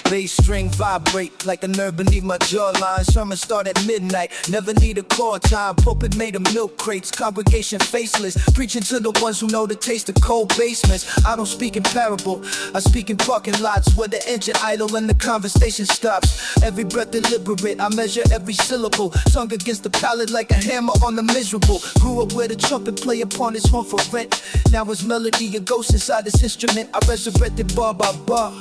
Bass string vibrate like a nerve beneath my jawline. Sermon start at midnight, never need a call time. Pulpit made of milk crates, congregation faceless, preaching to the ones who know the taste of cold basements. I don't speak in parable, I speak in parking lots where the engine idle and the conversation stops. Every breath deliberate, I measure every syllable, tongue against the palate like a hammer on the miserable. Grew up where the trumpet play upon his horn for rent. Now his melody a ghost inside his instrument. I resurrected bar by bar,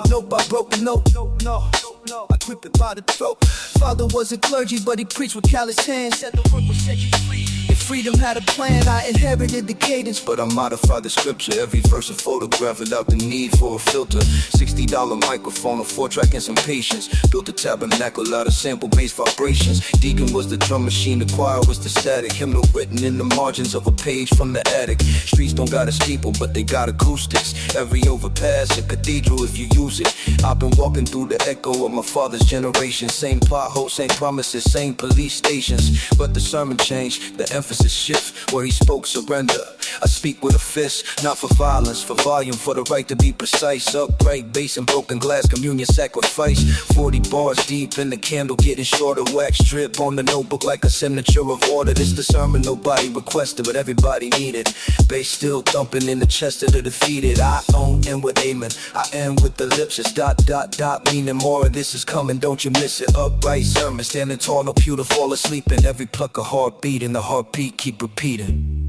note by broken note. No, I grip it by the throat. Father wasn't clergy, but he preached with callous hands. Said the work would set you free. If freedom had a plan, I inherited the cadence, but I modified the scripture. Every verse a photograph without the need for a filter. $60 microphone, a 4-track and some patience. Built a tabernacle out of sample-based vibrations. Deacon was the drum machine, the choir was the static. Hymnal written in the margins of a page from the attic. Streets don't got a steeple, but they got acoustics. Every overpass a cathedral if you use it. I've been walking through the echo of my father's generation. Same potholes, same promises, same police stations. But the sermon changed, the emphasis shift. Where he spoke surrender, I speak with a fist. Not for violence, for volume, for the right to be precise. Upright bass and broken glass, communion sacrifice. 40 bars deep in the candle, getting shorter. Wax drip on the notebook like a signature of order. This the sermon nobody requested, but everybody needed. Bass still thumping in the chest of the defeated. I own and with amen, I am with the lips. It's ... meaning more of this is coming, don't you miss it. Upright sermon, standing tall, no pew to fall asleep in. Every pluck a heartbeat, and the heartbeat keep repeating.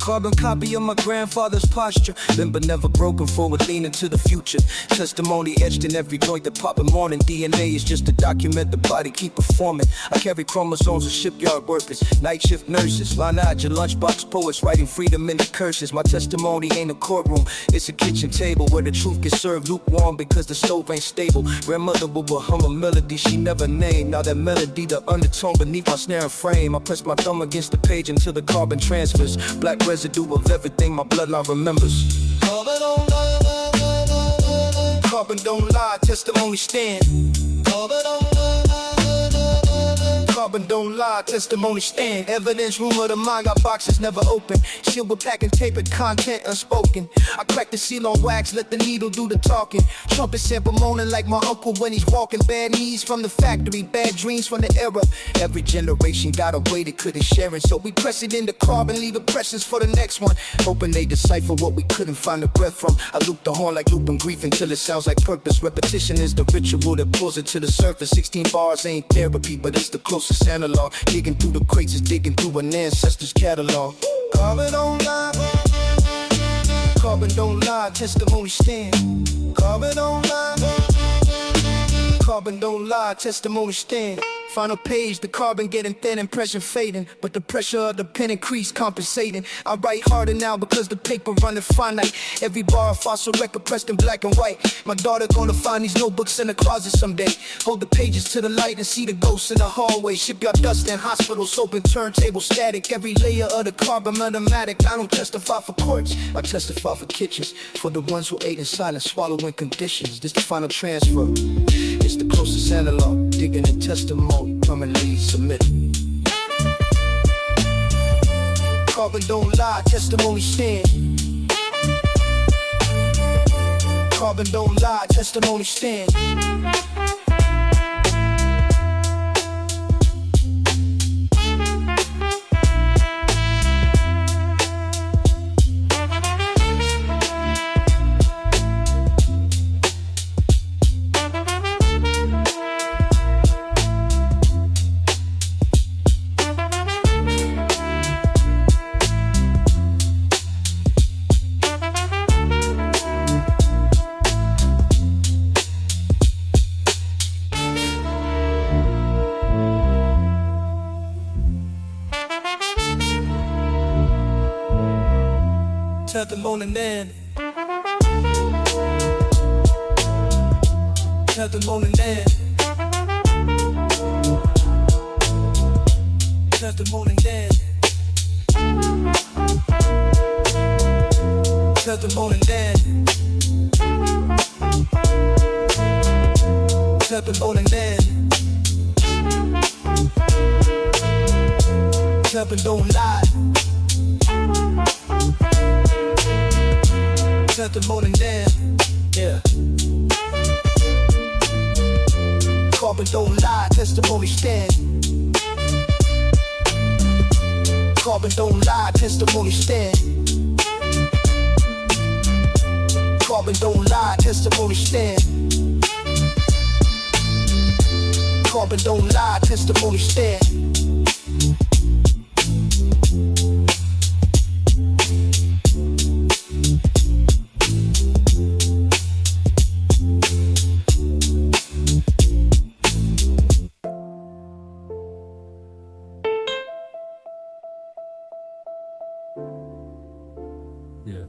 Carbon copy of my grandfather's posture, limb but never broken, forward leaning to the future. Testimony etched in every joint that pop in morning. DNA is just to document the body, keep performing. I carry chromosomes of shipyard workers, night shift nurses, line out your lunchbox poets, writing freedom in the curses. My testimony ain't a courtroom, it's a kitchen table where the truth gets served lukewarm because the stove ain't stable. Grandmother will hum a melody she never named. Now that melody, the undertone beneath my snare and frame. I press my thumb against the page until the carbon transfers. Black residue of everything my bloodline remembers. Carbon don't lie, carbon don't lie, testimony stand. Carbon don't lie, carbon don't lie, testimony stand. Evidence room of the mind got boxes never open, sealed with packing tape and content unspoken. I crack the seal on wax, let the needle do the talking. Trumpet sample moaning like my uncle when he's walking. Bad knees from the factory, bad dreams from the era. Every generation got a way they couldn't share it, so we press it into carbon, leave impressions for the next one. Hoping they decipher what we couldn't find the breath from. I loop the horn like looping grief until it sounds like purpose. Repetition is the ritual that pulls it to the surface. 16 bars ain't therapy, but it's the closest analog. Digging through the crates is digging through an ancestor's catalog. Carbon don't lie, carbon don't lie, testimony stand. Carbon don't lie, carbon don't lie, testimony stand. Final page, the carbon getting thin, impression fading, but the pressure of the pen increase compensating. I write harder now because the paper running finite. Every bar a fossil record pressed in black and white. My daughter gonna find these notebooks in the closet someday. Hold the pages to the light and see the ghosts in the hallway. Shipyard dust and hospital soap and turntable static. Every layer of the carbon automatic. I don't testify for courts, I testify for kitchens, for the ones who ate in silence, swallowing conditions. This the final transfer, it's the closest analog. Digging in testimony, permanently submit. Carbon don't lie, testimony stand. Carbon don't lie, testimony stand. Testimony then. Testimony then. Testimony then. Testimony then. Testimony then. Testimony don't lie. Testimony then, yeah. Carbon don't lie, testimony stand. Carbon don't lie, testimony stand. Carbon don't lie, testimony stand. Carbon don't lie, testimony stand. Yeah.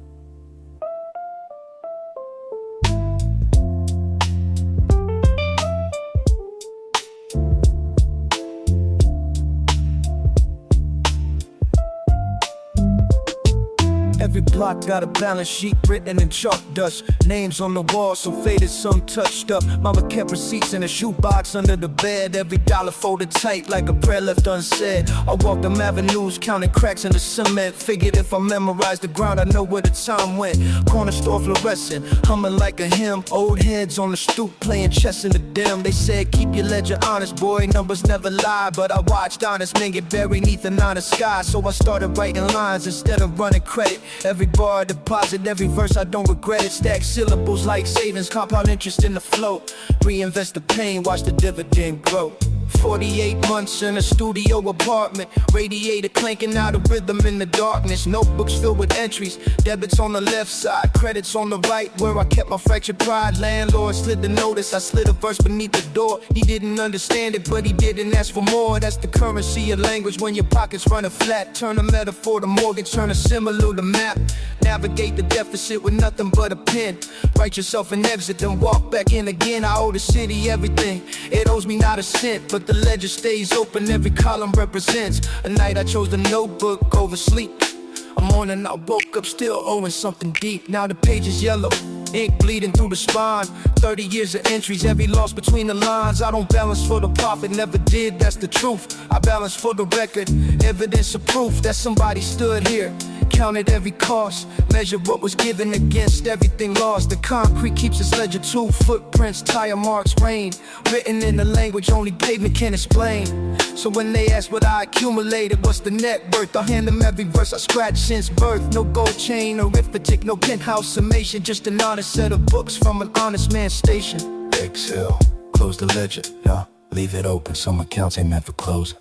Every block got a balance sheet written in chalk dust. Names on the wall, some faded, some touched up. Mama kept receipts in a shoebox under the bed. Every dollar folded tight like a prayer left unsaid. I walked them avenues, counting cracks in the cement. Figured if I memorized the ground, I know where the time went. Corner store fluorescent, humming like a hymn. Old heads on the stoop, playing chess in the dim. They said, keep your ledger honest, boy, numbers never lie. But I watched honest men get buried neath an honest sky. So I started writing lines instead of running credit. Every bar I deposit, every verse I don't regret it. Stack syllables like savings, compound interest in the flow. Reinvest the pain, watch the dividend grow. 48 months in a studio apartment, radiator clanking out a rhythm in the darkness. Notebooks filled with entries, debits on the left side, credits on the right, where I kept my fractured pride. Landlord slid the notice, I slid a verse beneath the door. He didn't understand it, but he didn't ask for more. That's the currency of language when your pockets running flat. Turn a metaphor to mortgage, turn a symbol to map. Navigate the deficit with nothing but a pen. Write yourself an exit, then walk back in again. I owe the city everything, it owes me not a cent, but the ledger stays open, every column represents a night I chose the notebook over sleep. A morning I woke up still owing something deep. Now the page is yellow, ink bleeding through the spine. 30 years of entries, every loss between the lines. I don't balance for the profit, never did, that's the truth. I balance for the record, evidence of proof that somebody stood here, counted every cost, measured what was given against everything lost. The concrete keeps its ledger too. Footprints, tire marks, rain, written in a language only pavement can explain. So when they ask what I accumulated, what's the net worth, I'll hand them every verse I scratched since birth. No gold chain, arithmetic, no penthouse summation, just an honest set of books from an honest man's station. Exhale, close the ledger, yeah, leave it open, some accounts ain't meant for closing.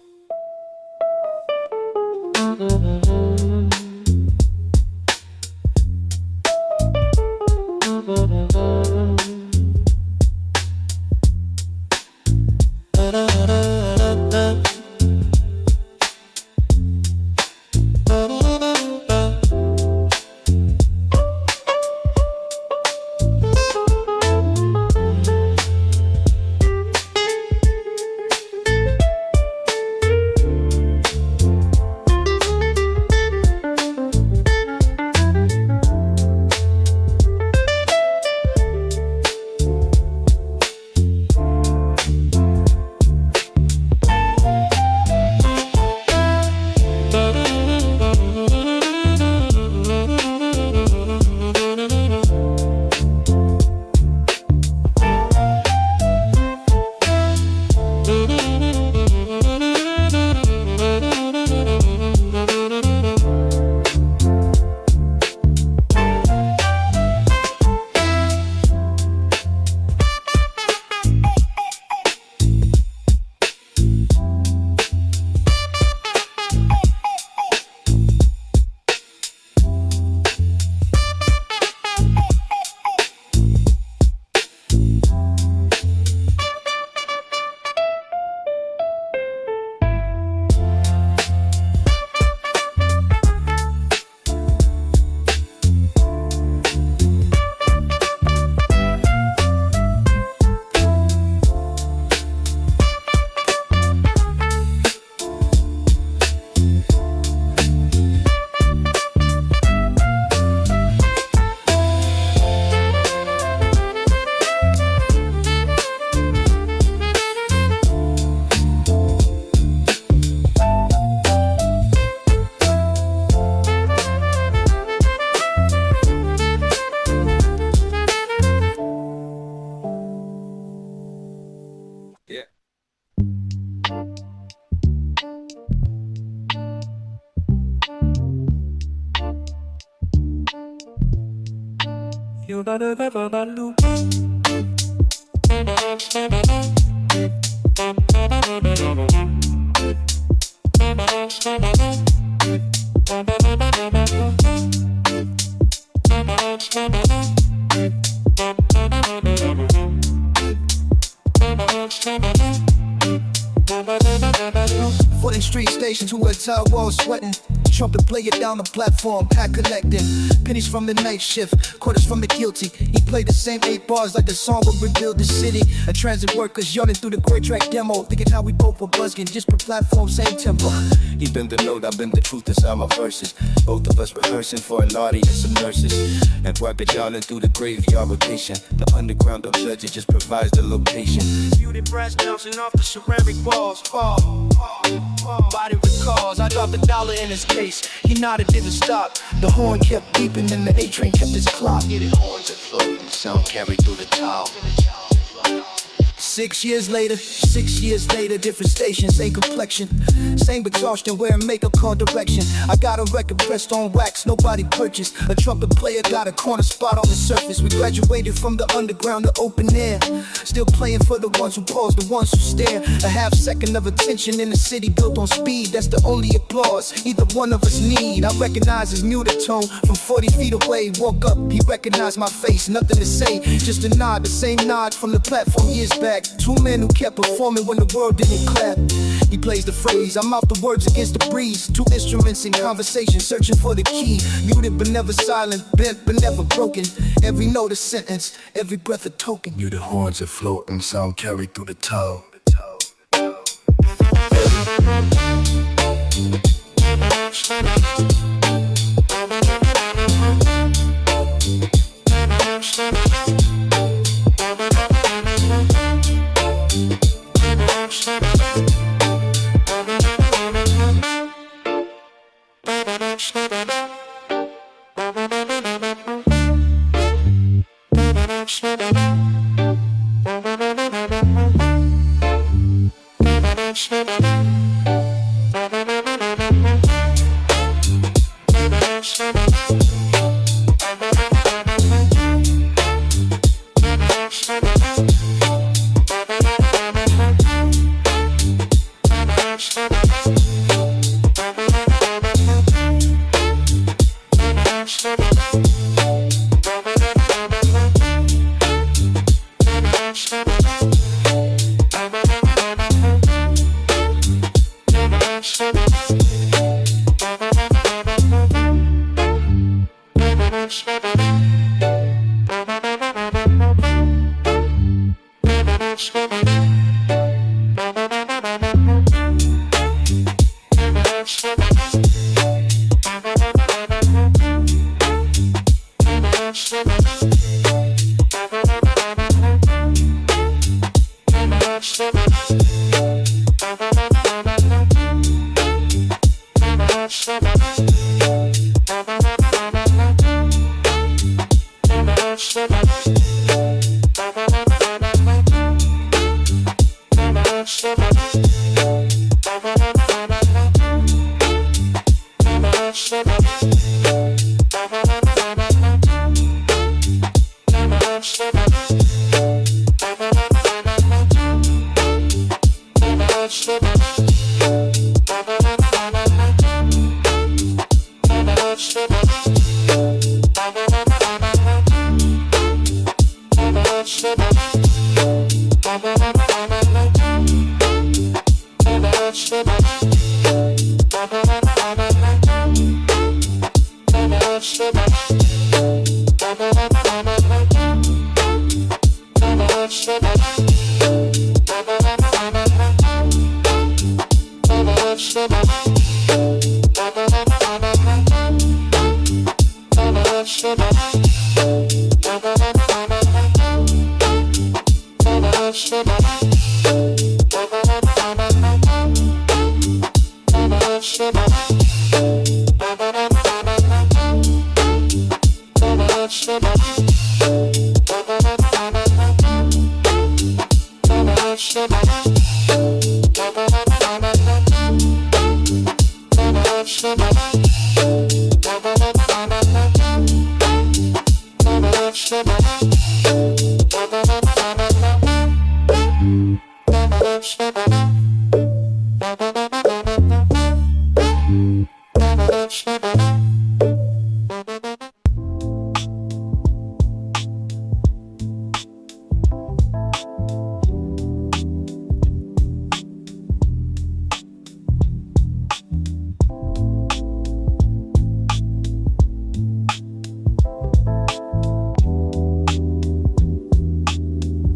Fulton Street station to a tile wall sweating. Trumpet player down the platform, hat collecting. Pennies from the night shift, quarters from the guilty. He played the same 8 bars like the song would rebuild the city. A transit workers yawning through the great track demo, thinking how we both were buzzing, just per platform, same tempo. He been the note, I been the truth inside my verses. Both of us rehearsing for an audience of nurses. And work it yawning through the graveyard rotation. The underground of judges just provides the location. Muted brass bouncing off the ceramic walls. Body recalls, I dropped $1 in his case. He nodded, didn't stop. The horn kept beeping and the A train kept his clock. Hit it horns and floating, sound carried through the tower. 6 years later, different station, same complexion, same exhaustion, wearing makeup called direction. I got a record pressed on wax, nobody purchased. A trumpet player got a corner spot on the surface. We graduated from the underground to open air, still playing for the ones who pause, the ones who stare. A half second of attention in a city built on speed, that's the only applause either one of us need. I recognize his muted tone from 40 feet away. Woke up, he recognized my face, nothing to say, just a nod, the same nod from the platform years back. Two men who kept performing when the world didn't clap. He plays the phrase, I mouth the words against the breeze. Two instruments in conversation, searching for the key. Muted but never silent, bent but never broken. Every note a sentence, every breath a token. Muted horns that float and sound carried through the toe.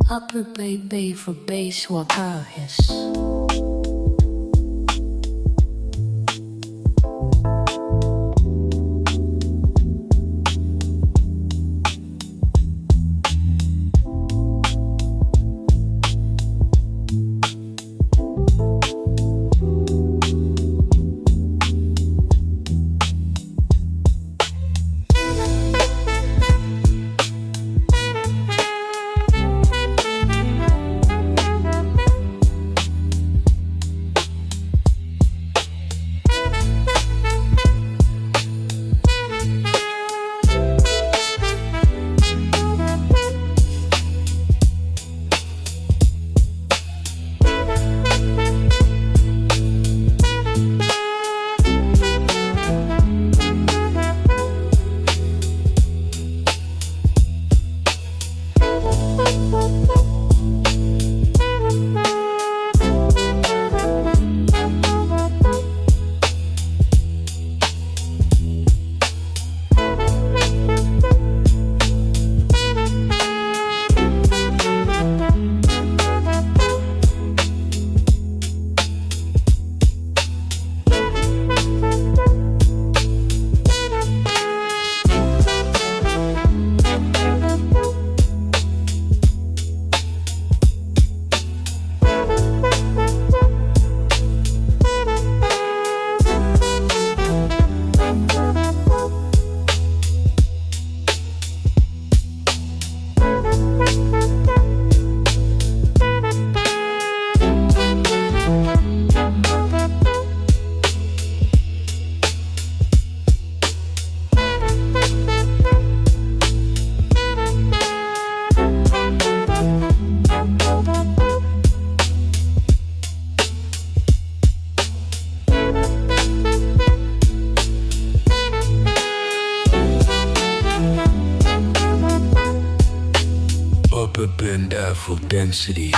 Upper Bay Bay for bass while power hiss. and Afro densities.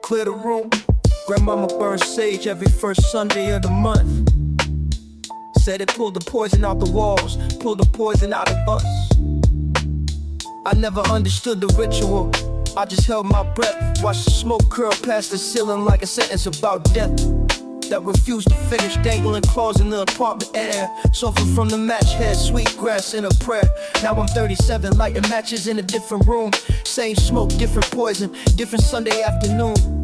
Clear the room. Grandmama burned sage every first Sunday of the month. Said it pulled the poison out the walls, pulled the poison out of us. I never understood the ritual, I just held my breath. Watched the smoke curl past the ceiling like a sentence about death that refused to finish, dangling claws in the apartment air. Sulfur from the match head, sweet grass in a prayer. Now I'm 37, lighting matches in a different room. Same smoke, different poison, different Sunday afternoon.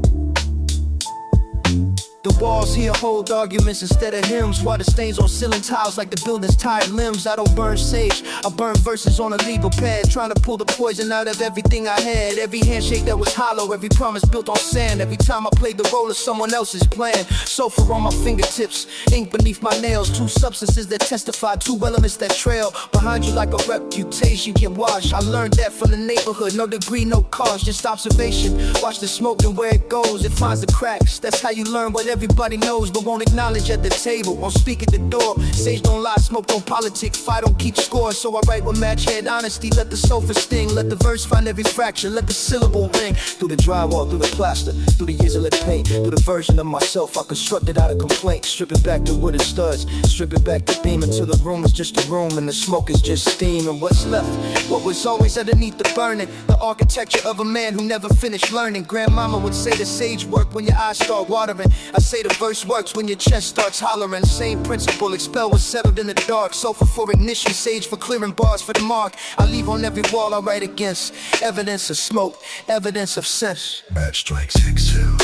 The walls here hold arguments instead of hymns, while the stains on ceiling tiles like the building's tired limbs. I don't burn sage, I burn verses on a legal pad, trying to pull the poison out of everything I had. Every handshake that was hollow, every promise built on sand. Every time I played the role of someone else's plan. Sulfur on my fingertips, ink beneath my nails. Two substances that testify, two elements that trail behind you like a reputation get washed. I learned that from the neighborhood, no degree, no cause, just observation. Watch the smoke and where it goes, it finds the cracks. That's how you learn what everybody knows but won't acknowledge at the table, won't speak at the door. Sage don't lie, smoke don't politic, fight don't keep score. So I write with match head honesty, let the sulfur sting, let the verse find every fraction, let the syllable ring. Through the drywall, through the plaster, through the years of lit paint, through the version of myself I constructed out of complaint. Strip it back to wooden studs, strip it back to theme, until the room is just a room and the smoke is just steam. And what's left, what was always underneath the burning, the architecture of a man who never finished learning. Grandmama would say the sage work when your eyes start watering. I say say the verse works when your chest starts hollering. Same principle, expel what's settled in the dark. Sulfur for ignition, sage for clearing bars for the mark. I leave on every wall I write against. Evidence of smoke, evidence of sense. Match strikes exhale.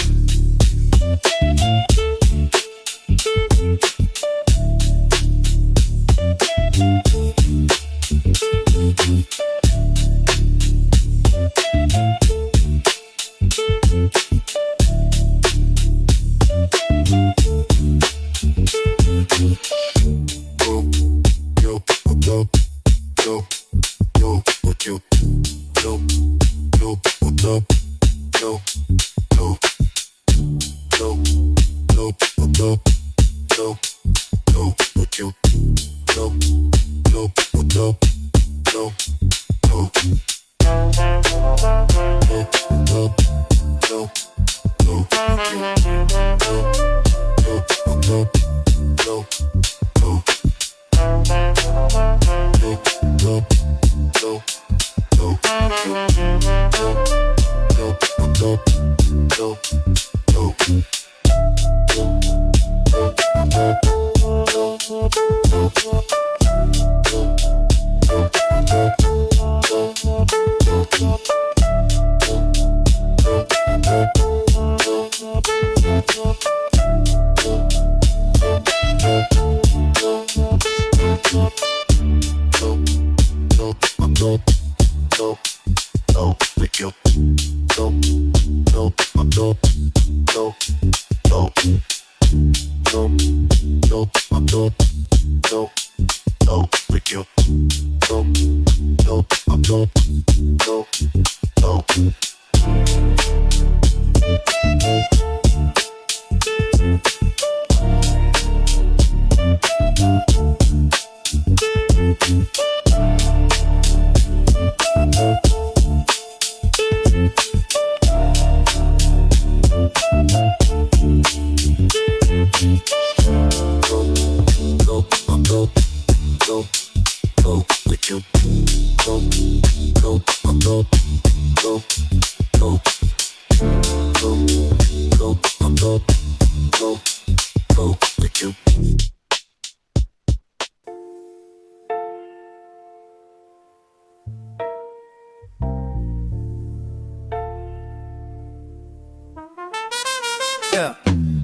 Yeah.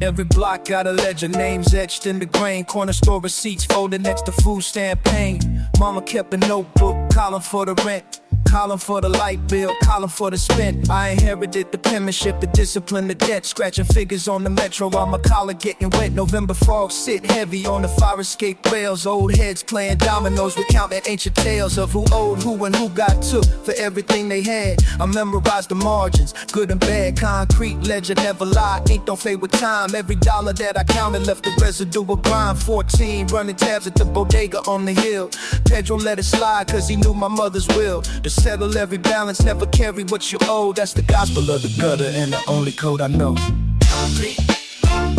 Every block got a legend, names etched in the grain. Corner store receipts folded next to food stamp pane. Mama kept a notebook, column for the rent, column for the light bill, column for the spent. I inherited the penmanship, the discipline, the debt. Scratching figures on the metro while my collar getting wet. November fog sit heavy on the fire escape rails. Old heads playing dominoes, recounting ancient tales of who owed who and who got took for everything they had. I memorized the margins, good and bad. Concrete ledger never lie, ink don't fade with time. Every dollar that I counted left a residual grind. 14 running tabs at the bodega on the hill. Pedro let it slide cause he knew my mother's will. To settle every balance, never carry what you owe. That's the gospel of the gutter and the only code I know. Concrete.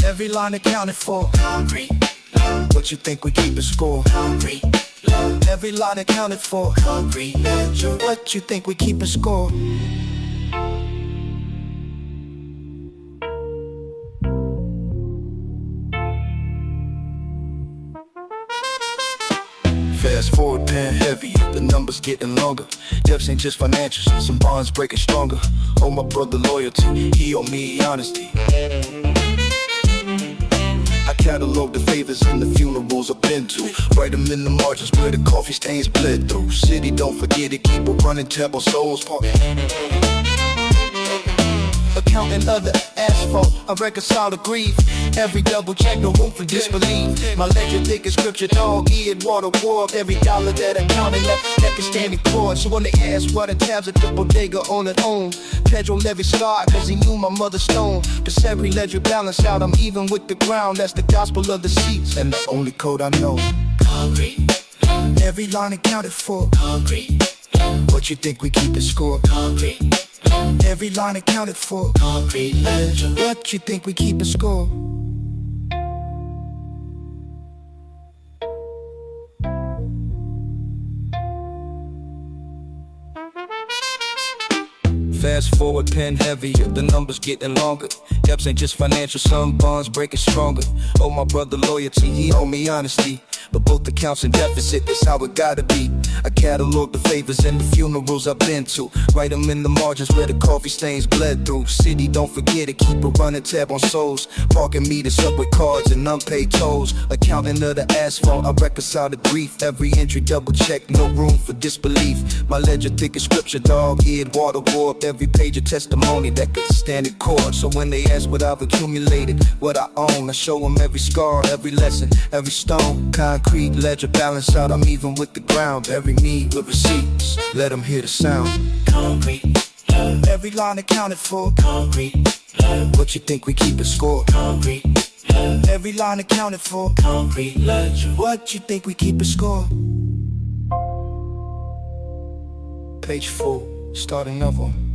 Every line accounted for. Concrete. What you think we keep a score? Concrete. Every line accounted for. Concrete. What you think we keep a score? Fast forward, pen heavy, the numbers getting longer. Debts ain't just financials, some bonds breaking stronger. Owe my brother loyalty, he owe me honesty. I catalog the favors and the funerals I've been to. Write them in the margins where the coffee stains bled through. City, don't forget it, keep a running tab on souls part. Accounting other asphalt, I reconcile the grief. Every double check, no room for disbelief. My ledger thick as scripture, dog-eared water warped. Every dollar that I counted left a standing cord. So when they asked why the tabs at the bodega on it own, Pedro Levy scarred cause he knew my mother's stone. Cause every ledger balance out, I'm even with the ground. That's the gospel of the seats and the only code I know. Concrete. Every line accounted for. Concrete. What you think we keep it score? Concrete. Every line accounted for. Concrete ledger. What you think we keep a score? Fast forward, pen heavy, the numbers getting longer. Debts ain't just financial, some bonds breaking stronger. Oh, my brother loyalty, he owe me honesty. But both accounts in deficit, that's how it gotta be. I catalog the favors and the funerals I've been to. Write them in the margins where the coffee stains bled through. City, don't forget it, keep a running tab on souls. Parking meters up with cards and unpaid tolls. Accounting of the asphalt, I reconcile the grief. Every entry double check, no room for disbelief. My ledger thick as scripture, dog-eared water warped. Every page a testimony that could stand in court. So when they ask what I've accumulated, what I own, I show them every scar, every lesson, every stone. Concrete ledger balance out, I'm even with the ground. Every need with receipts, let them hear the sound. Concrete, every line accounted for. Concrete, what you think we keep a score? Concrete, every line accounted for. Concrete ledger, what you think we keep a score? Page 4, start another one.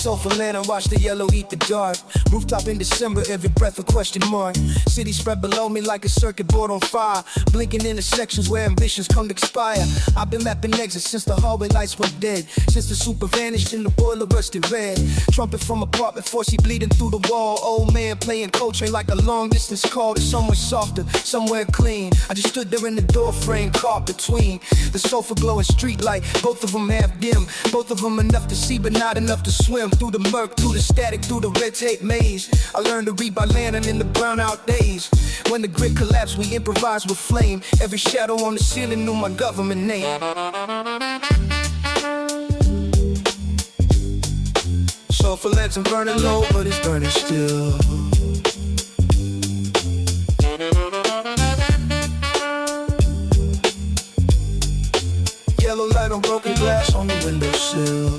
Sulfur Lantern, watch the yellow eat the dark. Rooftop in December, every breath a question mark. City spread below me like a circuit board on fire. Blinking intersections where ambitions come to expire. I've been mapping exits since the hallway lights went dead. Since the super vanished and the boiler rusted red. Trumpet from apartment 4C bleeding through the wall. Old man playing Coltrane like a long distance call to somewhere softer, somewhere clean. I just stood there in the door frame, caught between the sofa glowing streetlight. Both of them half dim, both of them enough to see but not enough to swim. Through the murk, through the static, through the red tape maze. I learned to read by lantern in the brownout days. When the grid collapsed, we improvised with flame. Every shadow on the ceiling knew my government name. Sulfur Lantern burning low, but it's burning still. Yellow light on broken glass on the windowsill.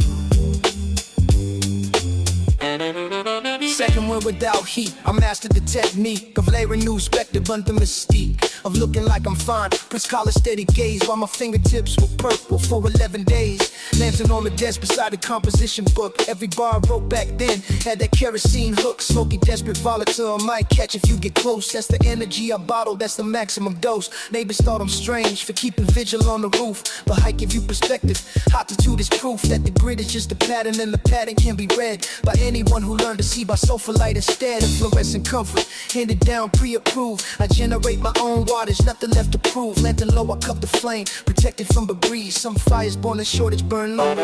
Second one without heat, I mastered the technique of layering new specter under mystique. Of looking like I'm fine, Prince collar steady gaze while my fingertips were purple for 11 days. Lantern on the desk beside the composition book. Every bar I wrote back then had that kerosene hook. Smoky, desperate, volatile, might catch if you get close. That's the energy I bottle, that's the maximum dose. Neighbors thought I'm strange for keeping vigil on the roof, but height give you perspective. Altitude is proof that the grid is just a pattern, and the pattern can be read by anyone who learned to see by sulfur light instead of fluorescent comfort. Handed down, pre-approved. I generate my own waters, nothing left to prove. Lantern low, I cup the flame, protected from the breeze. Some fires born in shortage burn low.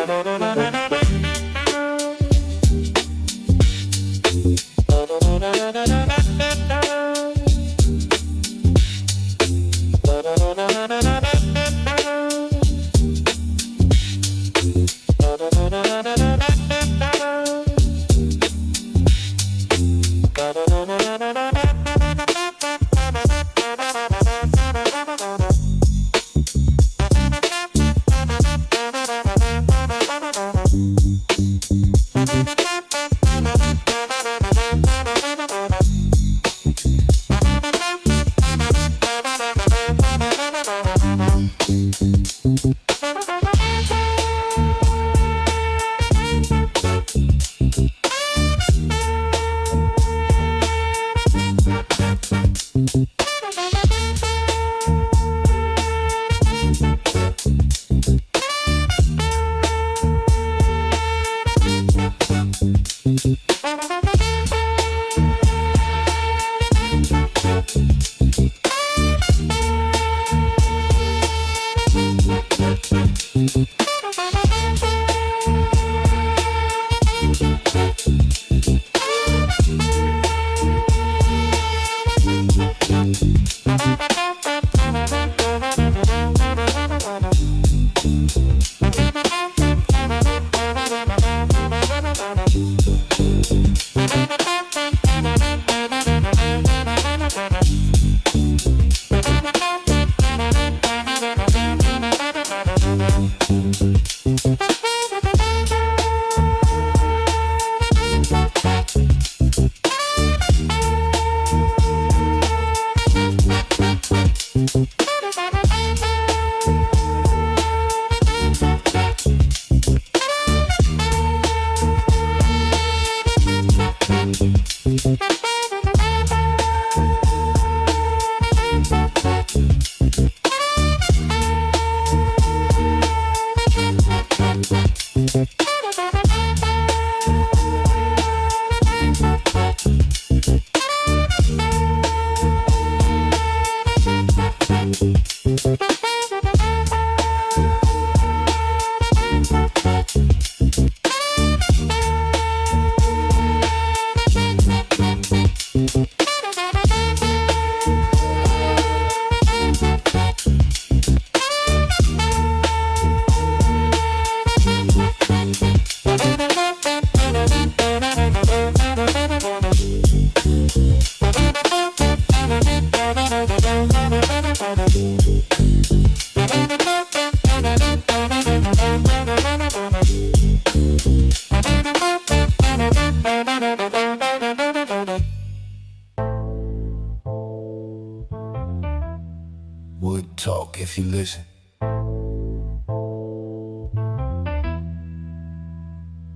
Wood talk if you listen.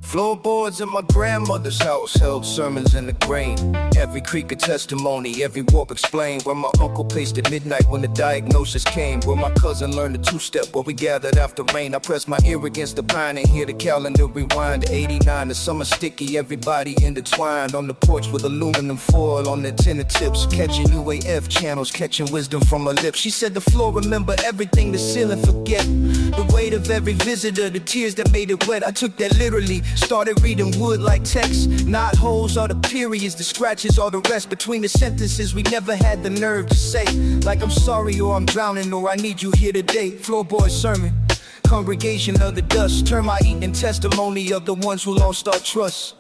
Floorboards in my grandmother's house held sermons in the grain. Every creak a testimony, every walk explained. Where my uncle paced at midnight when the diagnosis came. Where my cousin learned the two-step, where we gathered after rain. I pressed my ear against the pine and hear the calendar rewind. 89, the summer sticky, everybody intertwined. On the porch with aluminum foil on the antenna tips. Catching UAF channels, catching wisdom from her lips. She said the floor remember everything, the ceiling forget. The weight of every visitor, the tears that made it wet. I took that literally. Started reading wood like text. Not holes are the periods, the scratches are the rest. Between the sentences we never had the nerve to say. Like I'm sorry or I'm drowning or I need you here today. Floorboard Sermon, congregation of the dust. Termite eating testimony of the ones who lost our trust.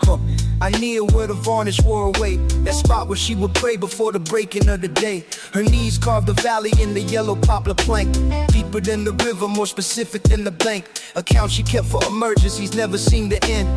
I kneel where the varnish wore away. That spot where she would pray before the breaking of the day. Her knees carved the valley in the yellow poplar plank. Deeper than the river, more specific than the bank. Account she kept for emergencies, never seen the end.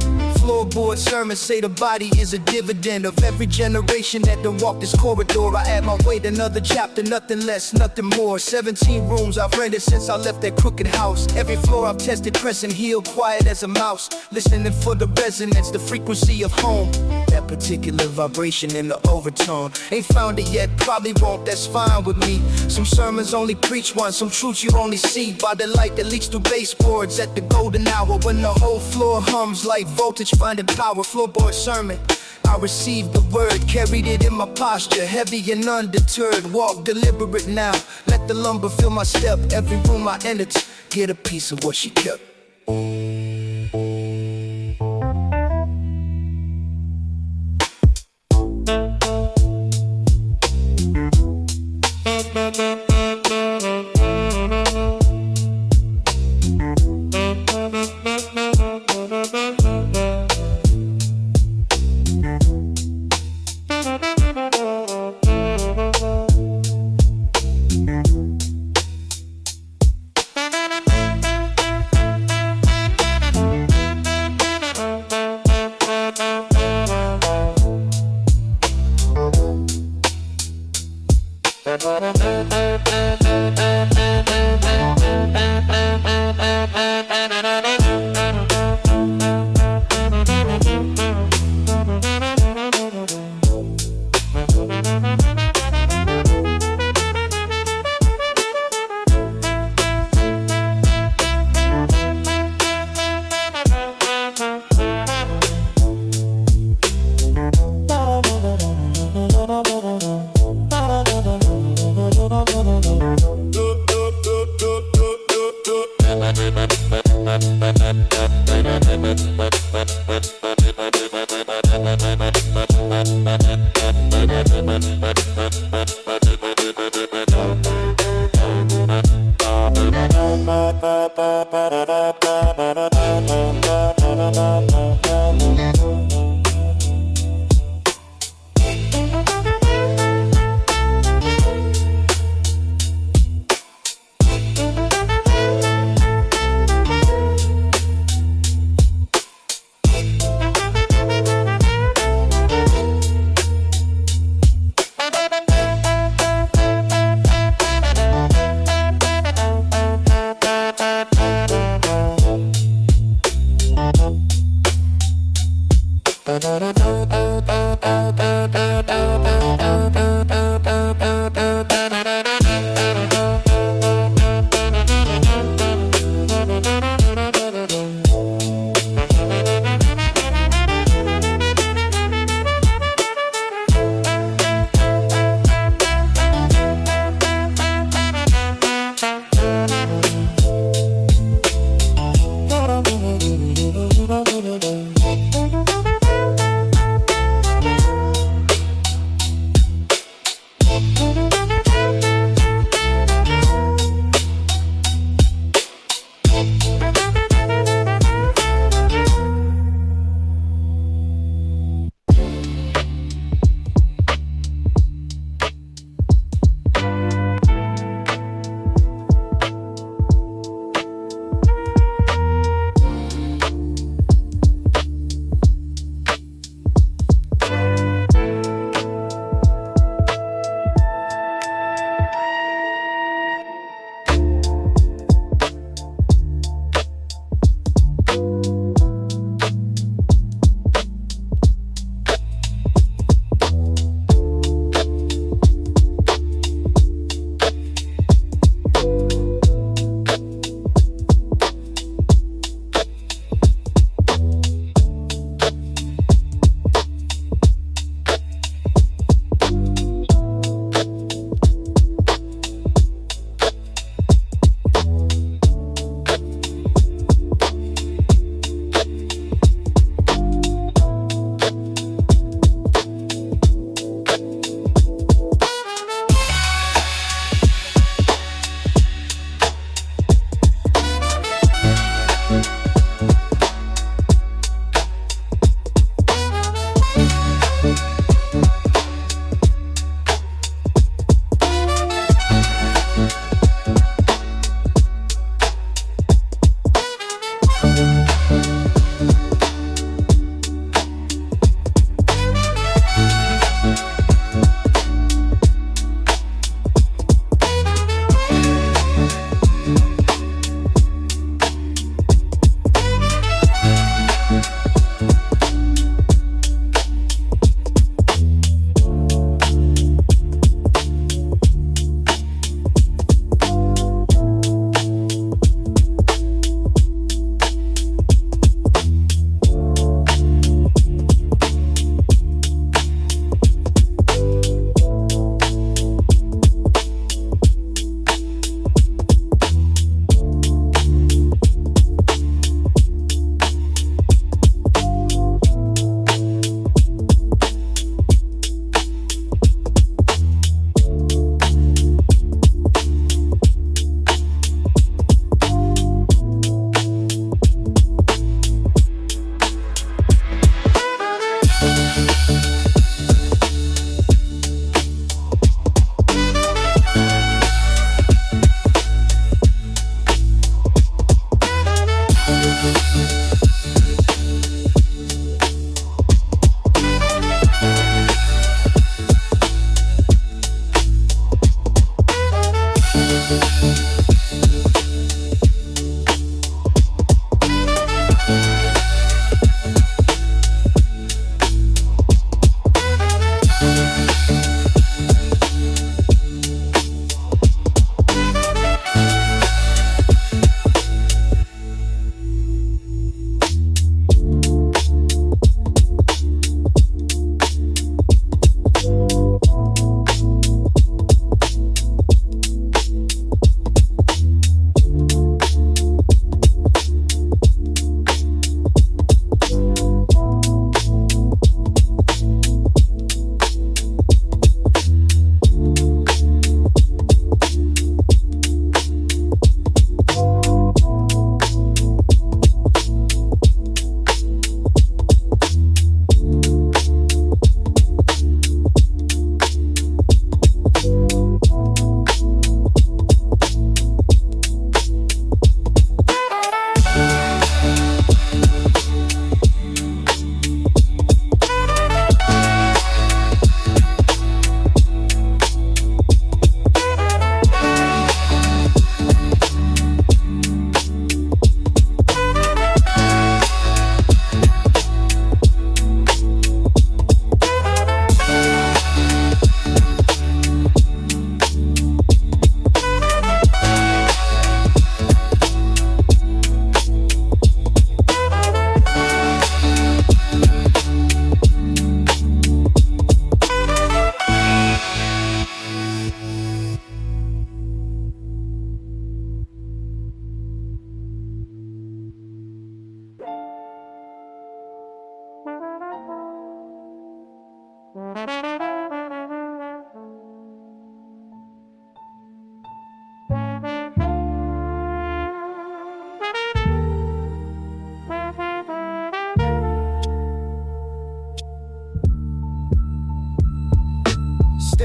Floorboard sermons say the body is a dividend of every generation that done walked this corridor. I add my weight, another chapter, nothing less, nothing more. 17 rooms I've rented since I left that crooked house. Every floor I've tested, pressing heel, quiet as a mouse. Listening for the resonance, the frequency of home. That particular vibration in the overtone. Ain't found it yet, probably won't, that's fine with me. Some sermons only preach once, some truths you only see by the light that leaks through baseboards at the golden hour. When the whole floor hums like voltage finding power. Floorboard sermon, I received the word, carried it in my posture, heavy and undeterred. Walk deliberate now, let the lumber fill my step. Every room I entered, get a piece of what she kept.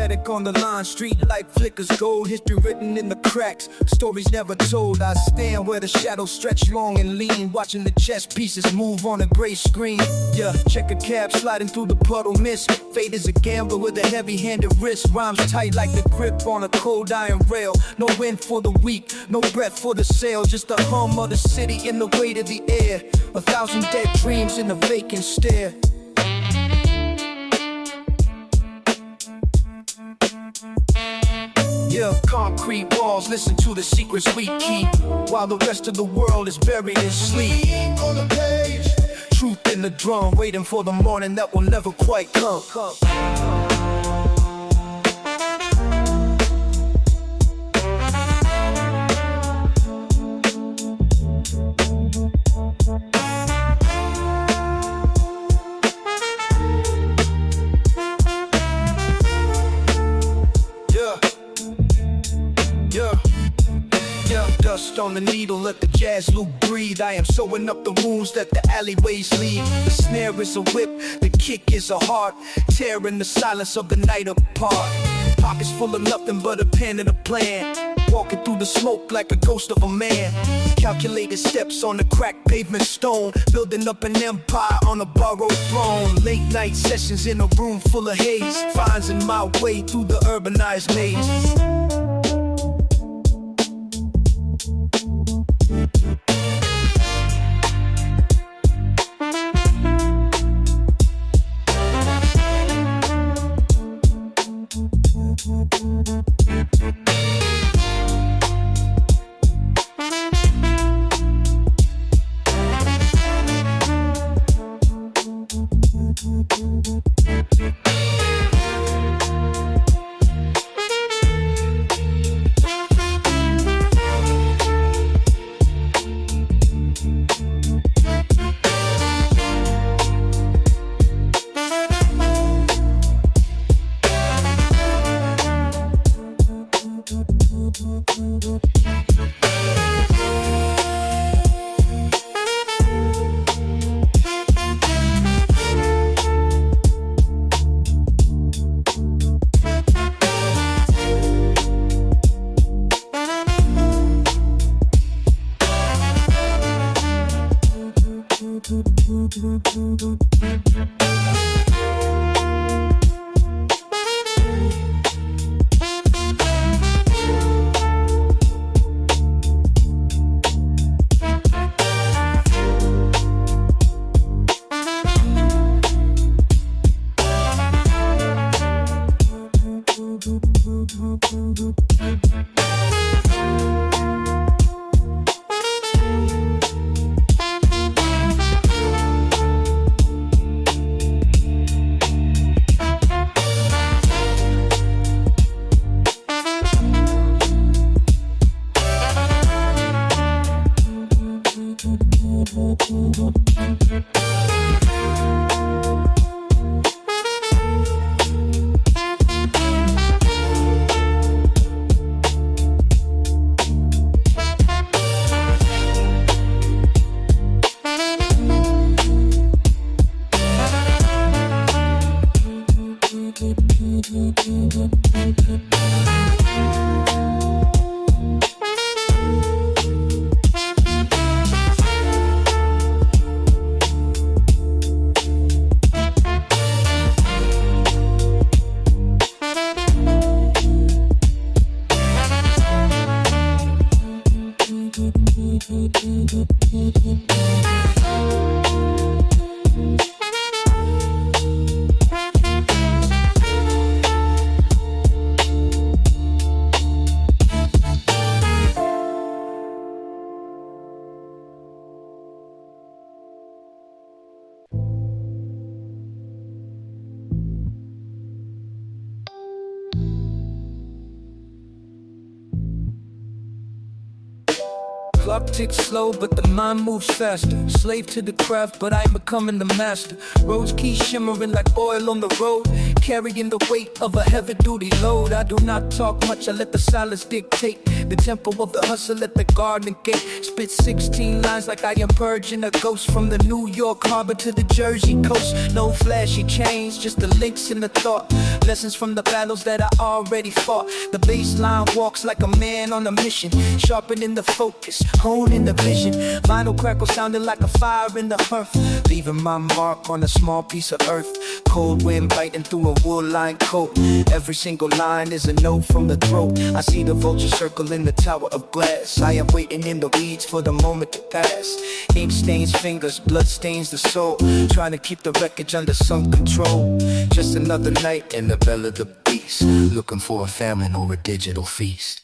aesthetic on the line, street light flickers gold, history written in the cracks, stories never told. I stand where the shadows stretch long and lean, watching the chess pieces move on a gray screen. Yeah, check a cab sliding through the puddle mist. Fate is a gambler with a heavy-handed wrist, rhymes tight like the grip on a cold iron rail. No wind for the weak, no breath for the sail, just the hum of the city in the weight of the air. 1,000 dead dreams in a vacant stare. Yeah, concrete walls, listen to the secrets we keep, while the rest of the world is buried in sleep. On the page, truth in the drum, waiting for the morning that will never quite come. Dust on the needle, let the jazz loop breathe. I am sewing up the wounds that the alleyways leave. The snare is a whip, the kick is a heart, tearing the silence of the night apart. Pockets full of nothing but a pen and a plan, walking through the smoke like a ghost of a man. Calculated steps on the cracked pavement stone, building up an empire on a borrowed throne. Late night sessions in a room full of haze, finding my way through the urbanized maze. Clock ticks slow, but the mind moves faster. Slave to the craft, but I'm becoming the master. Roads keep shimmering like oil on the road, carrying the weight of a heavy-duty load. I do not talk much, I let the silence dictate. The tempo of the hustle at the garden gate. Spit 16 lines like I am purging a ghost, from the New York harbor to the Jersey coast. No flashy chains, just the links in the thought. Lessons from the battles that I already fought. The bass line walks like a man on a mission, sharpening the focus, honing the vision. Vinyl crackle sounding like a fire in the hearth, leaving my mark on a small piece of earth. Cold wind biting through a wool-lined coat. Every single line is a note from the throat. I see the vulture circle in the tower of glass. I am waiting in the weeds for the moment to pass. Ink stains fingers, blood stains the soul, trying to keep the wreckage under some control. Just another night in the belly of the beast, looking for a famine or a digital feast.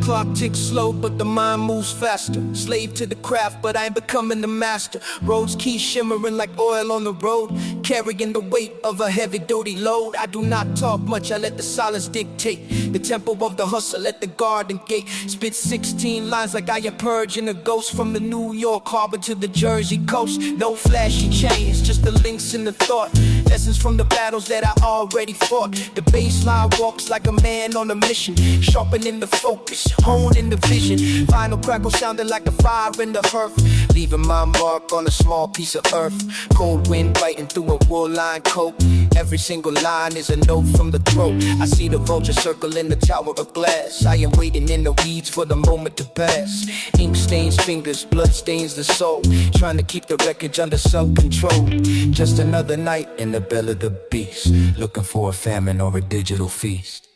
Clock ticks slow, but the mind moves faster. Slave to the craft, but I'm becoming the master. Roads keep shimmering like oil on the road, carrying the weight of a heavy-duty load. I do not talk much, I let the silence dictate. The tempo of the hustle at the garden gate. Spit 16 lines like I am purging a ghost, from the New York harbor to the Jersey coast. No flashy chains, just the links in the thought. Lessons from the battles that I already fought. The bass line walks like a man on a mission, sharpening the focus, honing the vision. Vinyl crackle sounding like a fire in the hearth, leaving my mark on a small piece of earth. Cold wind biting through a wool-lined coat. Every single line is a note from the throat. I see the vulture circle in the tower of glass. I am waiting in the weeds for the moment to pass. Ink stains fingers, blood stains the soul, trying to keep the wreckage under self-control. Just another night in the belly of the beast, looking for a famine or a digital feast.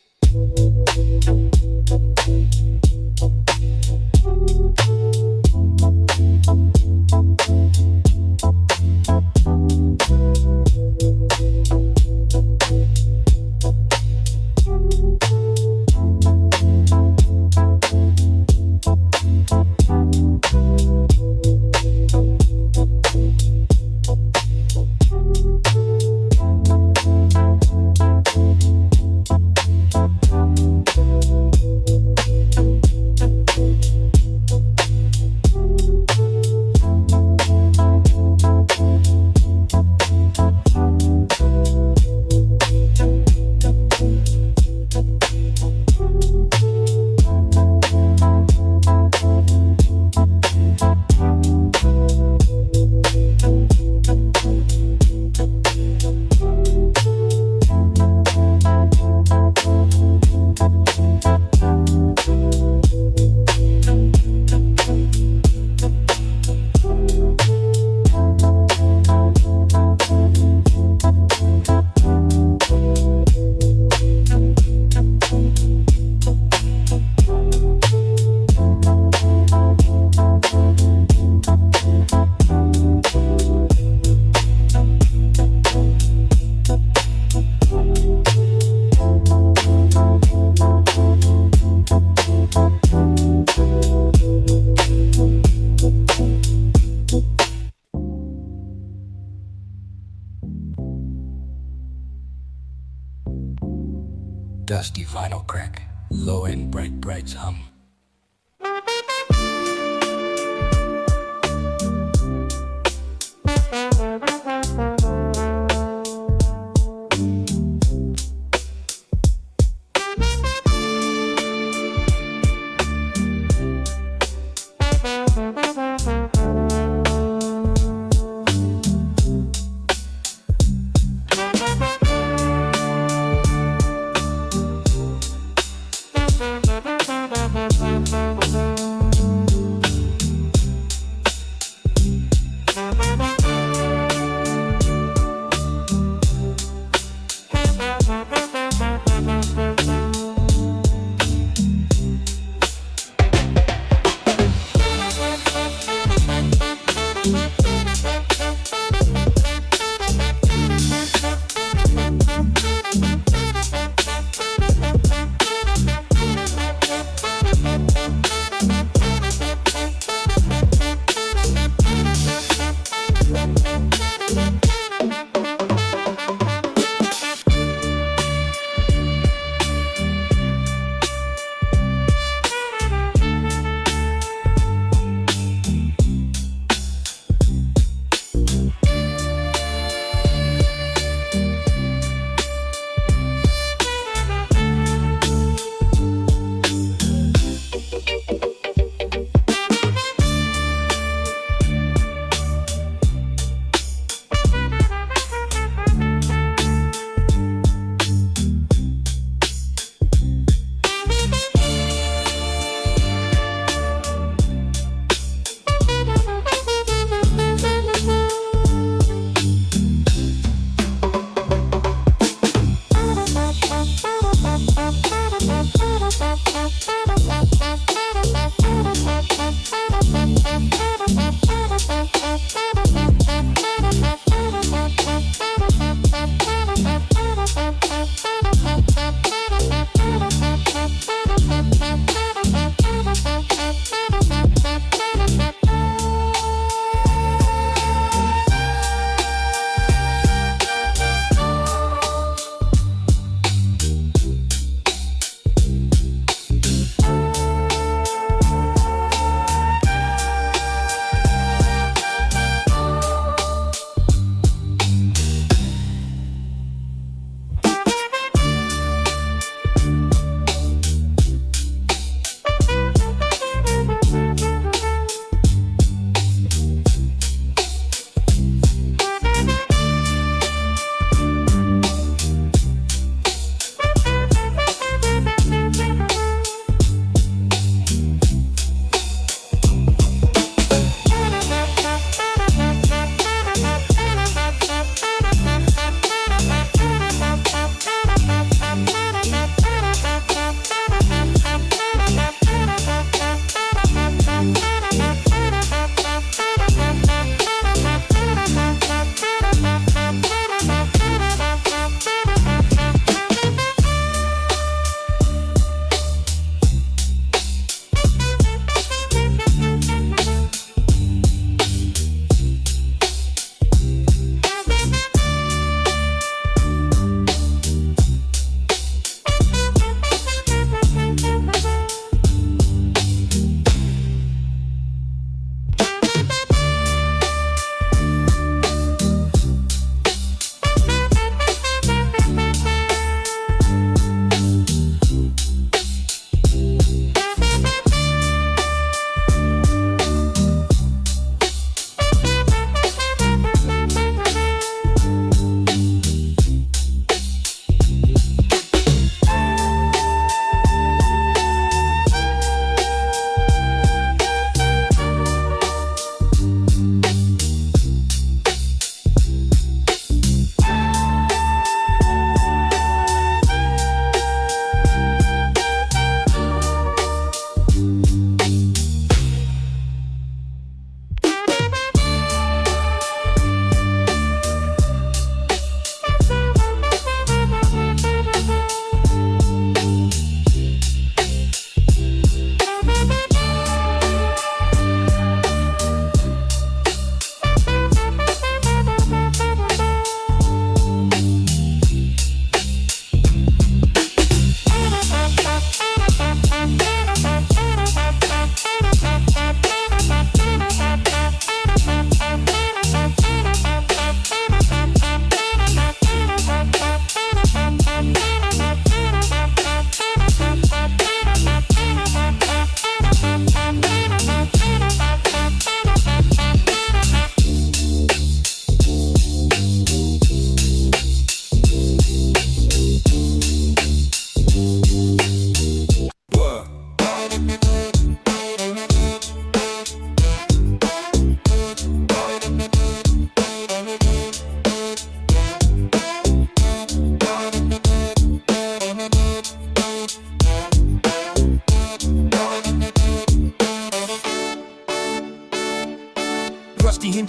vinyl crack, low end bright hum.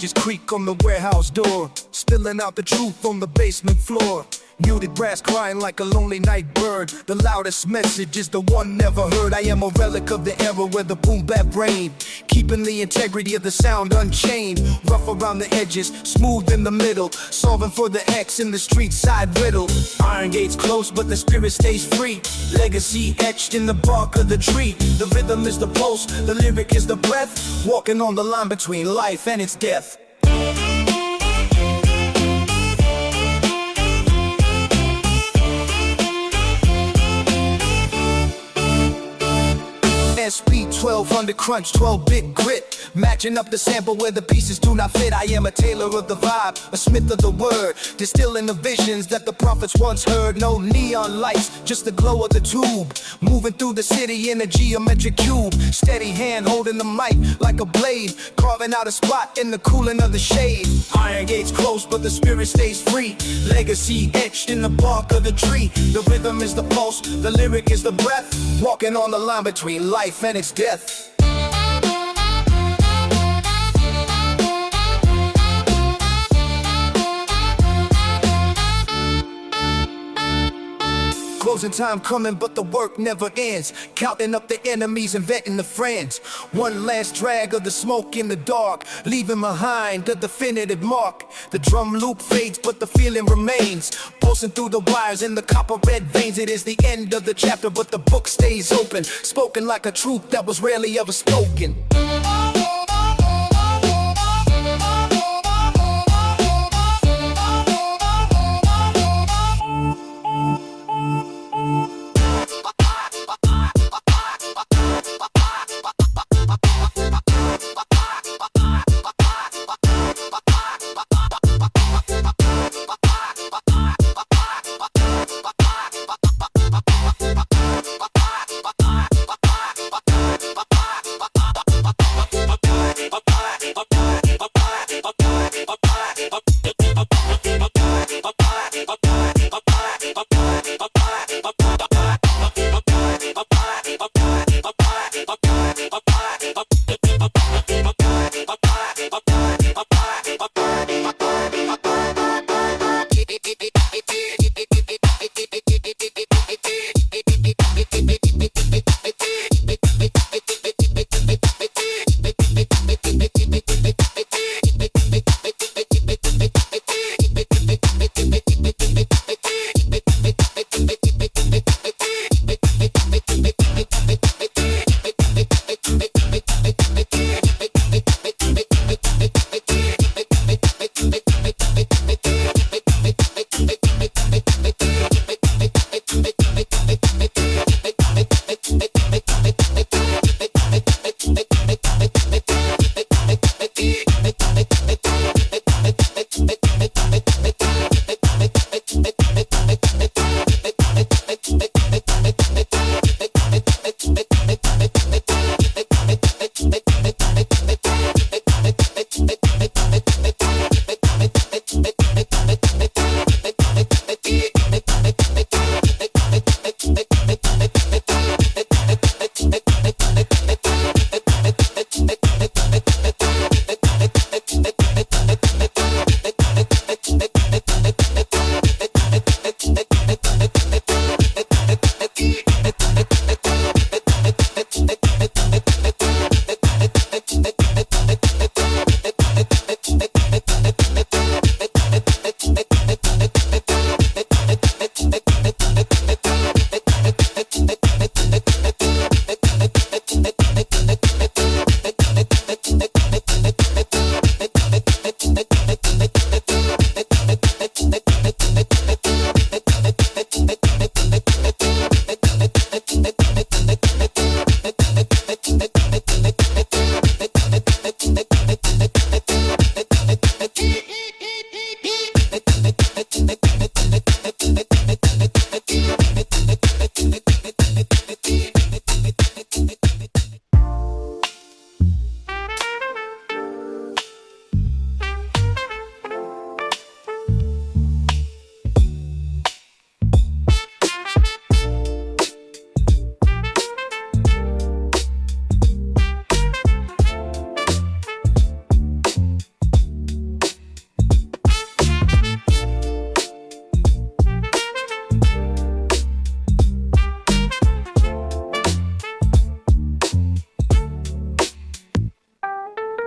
hinges creak on the warehouse door, spilling out the truth on the basement floor. Muted brass crying like a lonely night bird. The loudest message is the one never heard. I am a relic of the era where the boom-bap reigned, keeping the integrity of the sound unchained. Rough around the edges, smooth in the middle, solving for the X in the street side riddle. Iron gates close but the spirit stays free, legacy etched in the bark of the tree. The rhythm is the pulse, the lyric is the breath, walking on the line between life and its death. SP 1200 crunch, 12-bit grit, matching up the sample where the pieces do not fit. I am a tailor of the vibe, a smith of the word, distilling the visions that the prophets once heard. No neon lights, just the glow of the tube, moving through the city in a geometric cube. Steady hand holding the mic like a blade, carving out a spot in the cooling of the shade. Iron gates close but the spirit stays free, legacy etched in the bark of the tree. The rhythm is the pulse, the lyric is the breath, walking on the line between life and its death. Closing time coming, but the work never ends. Counting up the enemies and vetting the friends. One last drag of the smoke in the dark, leaving behind the definitive mark. The drum loop fades, but the feeling remains, pulsing through the wires in the copper red veins. It is the end of the chapter, but the book stays open, spoken like a truth that was rarely ever spoken.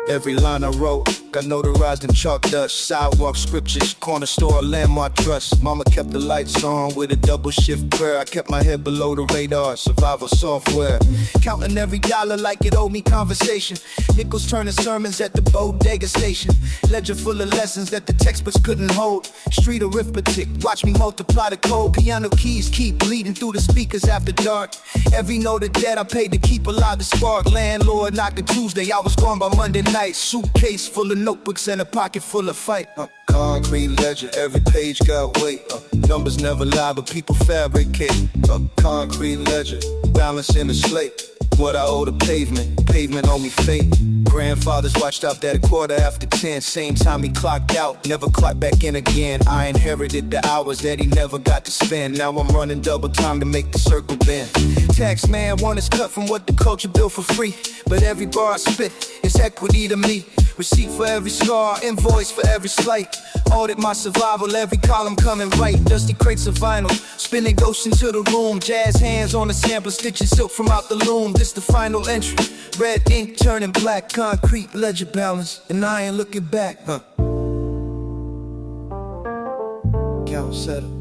Every line I wrote got notarized in chalk dust. Sidewalk scriptures, corner store, landmark trust. Mama kept the lights on with a double shift prayer. I kept my head below the radar, survival software. Counting every dollar like it owed me conversation. Nickels turning sermons at the bodega station. Ledger full of lessons that the textbooks couldn't hold. Street arithmetic, watch me multiply the code. Piano keys keep bleeding through the speakers after dark. Every note of debt I paid to keep alive the spark. Landlord knocked it Tuesday, I was gone by Monday night. Suitcase full of notebooks and a pocket full of fight. Concrete ledger, every page got weight. Numbers never lie, but people fabricate. Concrete ledger, balance in the slate. What I owe the pavement, pavement owe me fate. Grandfathers watched out at 10:15. Same time he clocked out, never clocked back in again. I inherited the hours that he never got to spend. Now I'm running double time to make the circle bend. Tax man want his cut from what the culture built for free. But every bar I spit is equity to me. Receipt for every scar, invoice for every slight. Audit my survival, every column coming right. Dusty crates of vinyl, spinning ghosts into the room. Jazz hands on the sampler, stitching silk from out the loom. This the final entry, red ink turning black. Concrete ledger balance, and I ain't looking back. Count settle.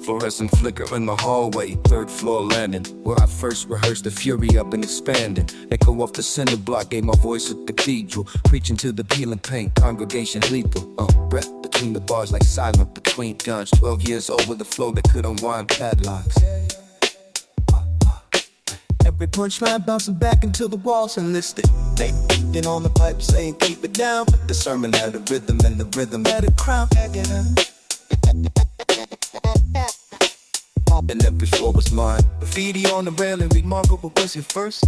Fluorescent flicker in the hallway, third floor landing, where I first rehearsed the fury up and expanding. Echo off the cinder block gave my voice a cathedral, preaching to the peeling paint, congregation lethal. Breath between the bars like silent between guns. 12 years over the flow that could unwind padlocks. Every punchline bouncing back until the walls enlisted. They beating on the pipe saying keep it down, but the sermon had a rhythm and the rhythm had a crown. And every floor was mine. Graffiti on the railing, remarkable was your first.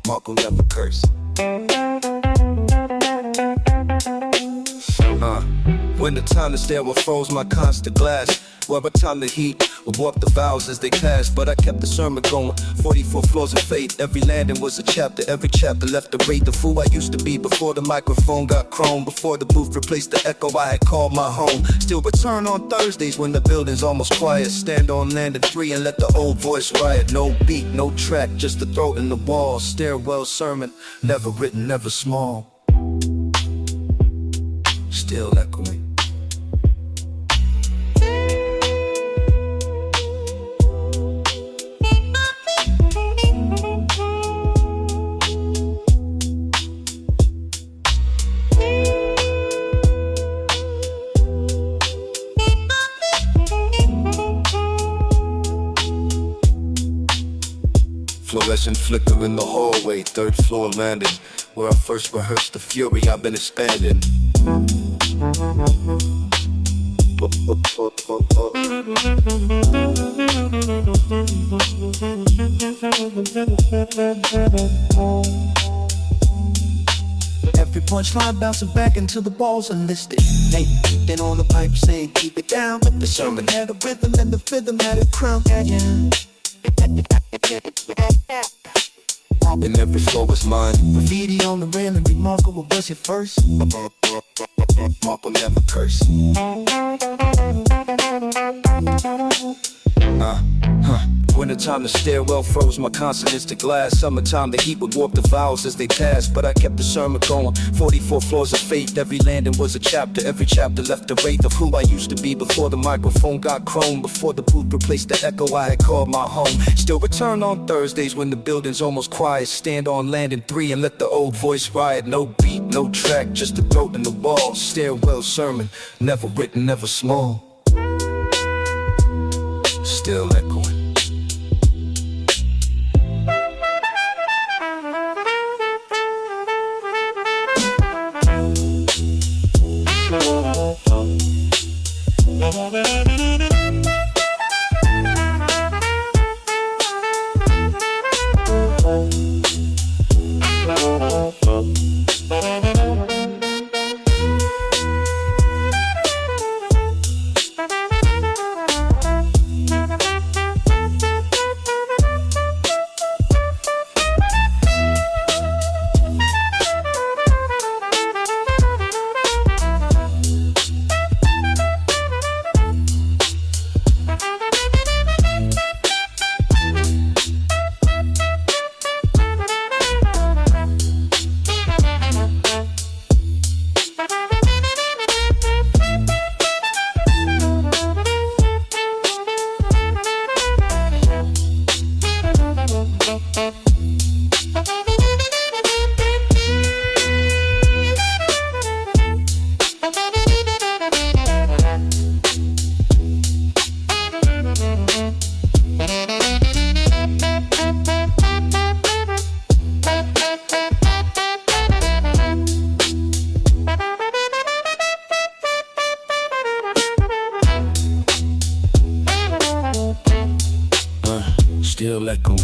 Mark will never curse. Winter time, the stairwell froze my constant glass. Rubber time, the heat would warp the vowels as they passed. But I kept the sermon going, 44 floors of faith. Every landing was a chapter, every chapter left a rate. The fool I used to be before the microphone got chrome. Before the booth replaced the echo I had called my home. Still return on Thursdays when the building's almost quiet. Stand on landing 3 and let the old voice riot. No beat, no track, just the throat in the wall. Stairwell sermon, never written, never small. Still echoing. Fluorescent flicker in the hallway, 3rd floor landing, where I first rehearsed the fury I've been expanding. Every punchline bouncing back until the balls enlisted. Then on the pipe saying keep it down. But the sermon had a rhythm and the rhythm had a crown. And every floor was mine. Graffiti on the railing, remarkable was your first. Mark will never curse. Wintertime, the stairwell froze my consonants to glass. Summertime, the heat would warp the vowels as they passed. But I kept the sermon going, 44 floors of faith. Every landing was a chapter, every chapter left a wraith of who I used to be before the microphone got chrome. Before the booth replaced the echo I had called my home. Still return on Thursdays when the building's almost quiet. Stand on landing 3 and let the old voice riot. No beat, no track, just the throat in the wall. Stairwell sermon, never written, never small. Still echoing. Still echoing.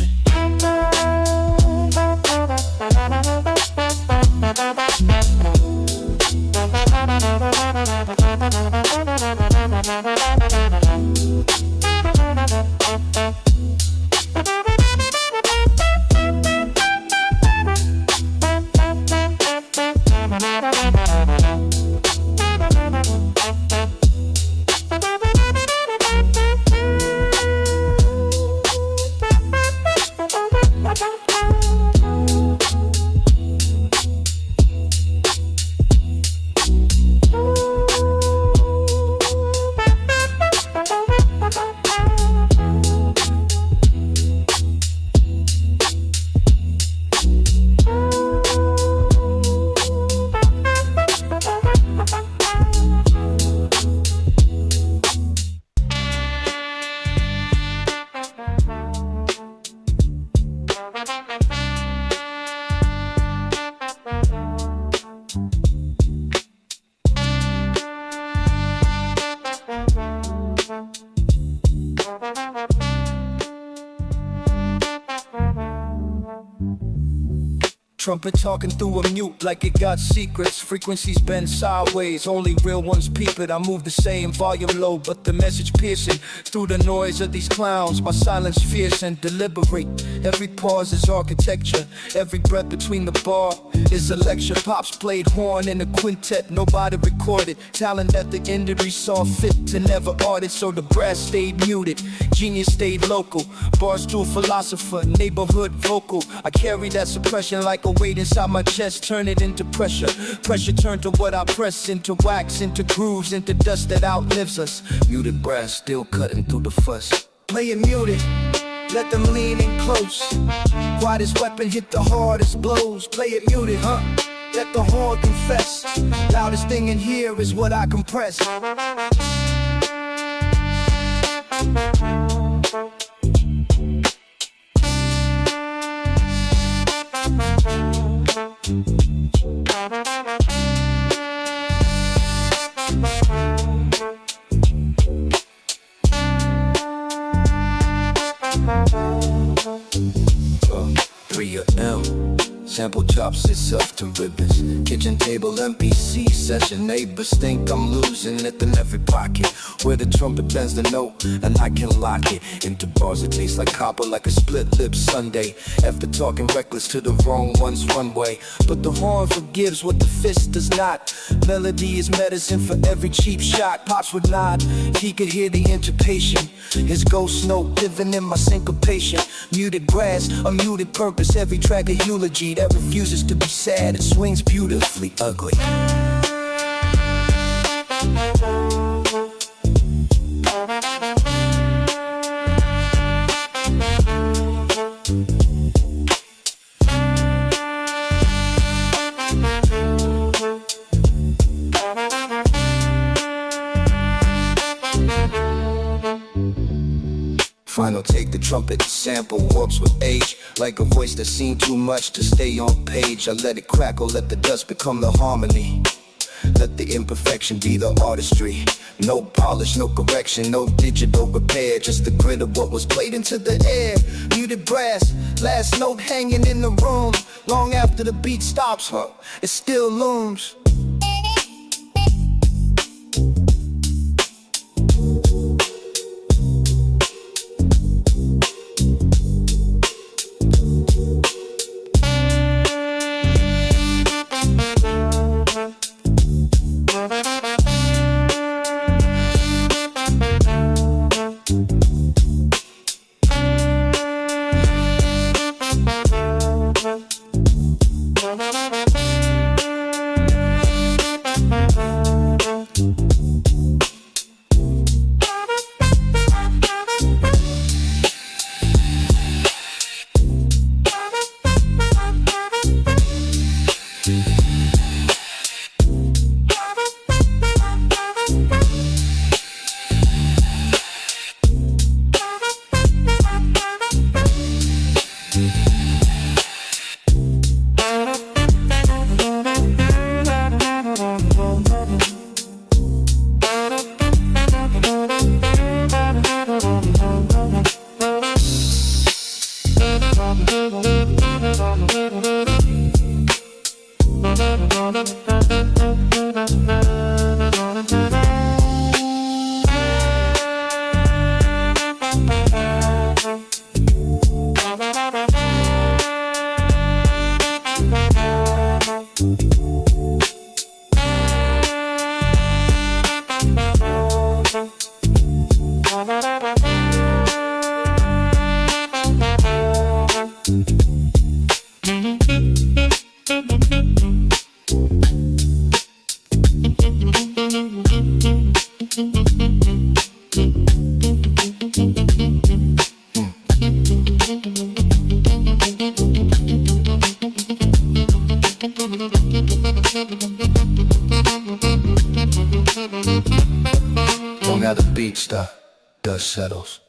Trumpet talking through a mute like it got secrets. Frequencies bend sideways, only real ones peep it. I move the same volume low, but the message piercing through the noise of these clowns. My silence fierce and deliberate. Every pause is architecture. Every breath between the bar is a lecture. Pops played horn in a quintet, nobody recorded. Talent at the industry saw fit to never audit, so the brass stayed muted. Genius stayed local. Bars to a philosopher, neighborhood vocal. I carry that suppression like a weight inside my chest, turn it into pressure. Pressure turned to what I press, into wax, into grooves, into dust that outlives us. Muted brass still cutting through the fuss. Play it muted, let them lean in close. Widest weapon hit the hardest blows. Play it muted, huh? Let the horn confess. Loudest thing in here is what I compress. Sample chops itself to ribbons. Kitchen table, MPC session. Neighbors think I'm losing it in every pocket, where the trumpet bends the note and I can lock it into bars that taste like copper, like a split lip sundae. After talking reckless to the wrong one's runway, but the horn forgives what the fist does not. Melody is medicine for every cheap shot. Pops would nod if he could hear the interpation. His ghost note living in my syncopation. Muted brass, a muted purpose. Every track a eulogy that refuses to be sad. It swings beautifully ugly. Final take, the trumpet sample warps with age, like a voice that's seen too much to stay on page. I let it crackle, let the dust become the harmony. Let the imperfection be the artistry. No polish, no correction, no digital repair. Just the grit of what was played into the air. Muted brass, last note hanging in the room. Long after the beat stops, it still looms. Long after the beat stop, dust settles.